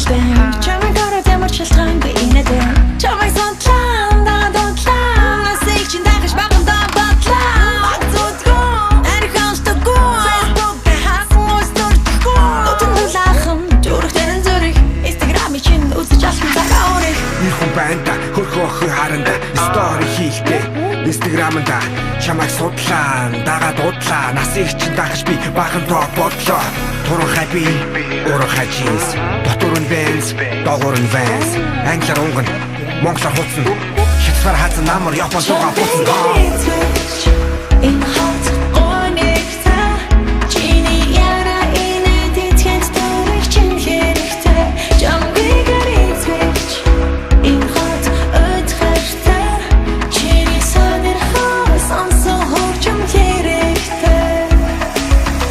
байн чамайг ороод ямар ч шалтгаангүй инээдэн чамайг сондлаа даадлаа насыг чинь дахиж багандаа батлаа магцуудгүй ариханстаггүй Facebook хасан мөстөртгүй утгуулаахан зүрхтэн зүрх Instagram-ийн чинь үзэж алсан цагаа өрөх Нэг хүн байна да хөрхөө охин харанда стори хийхдээ Instagram-анда чамайг судлаа дагаад удлаа насыг чинь дахиж би багандаа бодлоо Турхай би урахай jeans дотор нь Benz доогор нь Vans англиар унган монголоор хуцсан хятадаар хазан намар япон суугаа буцсан In hot онэгтэй чиний яра инээдит хэнт төрөх чин хэрэгтэй жамбигээр эцвэж In hot өдгөртэй чиний сонирхол сонсон хурчим хэрэгтэй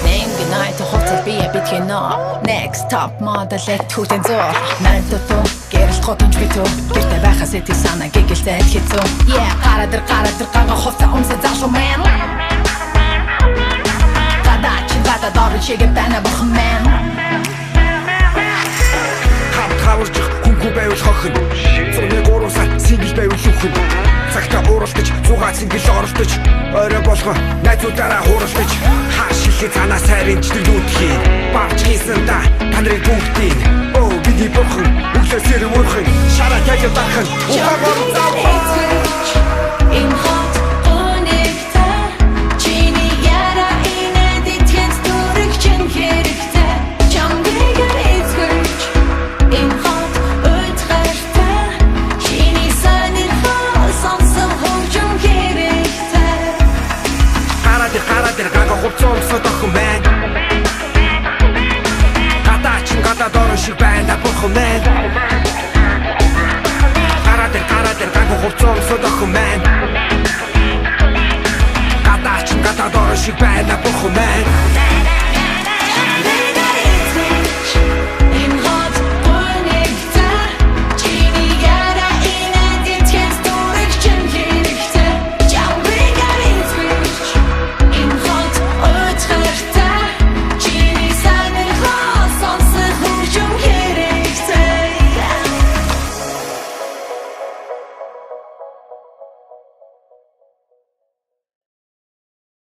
Нэнгэ найт хоцол би бит кино Next top model түүтэн зөө Нантото гэрэлт хотонч битүү Гэртэ байхаас эти санаа гэгэлтэй хэлхицүү Yeah гарадэр ганга хоцоо өмсө залшуу man Гадач бата доры чигэ бана бурхан man Хаварч хүнгүй байвал хохин 103 сар сингл байвал шүүхэн Цагта ууралтаж зугаа сингл оролдож орой болгон найзуудаараа хууралтаж хааш ихэ цанаа сайрын чиглүүлдэхий Бавч хийсэн да та нарын бүгдийг Оо бидний бурхан өглөөсөр өрхөн шараа тажил дархан ухаагаар заавал In hot онэгтэй чиний яра инээдит хэнт төрөх чин хэрэгтэй чамбигээр эцгэж In hot өдгөртэй чиний сонирхол сонсон хуржим хэрэгтэй Гарадэр гага хувцсан өмсөд охин байна Гадаа дорон шиг байна бурхан man Гарадэр гага хувцсан өмсөд охин байна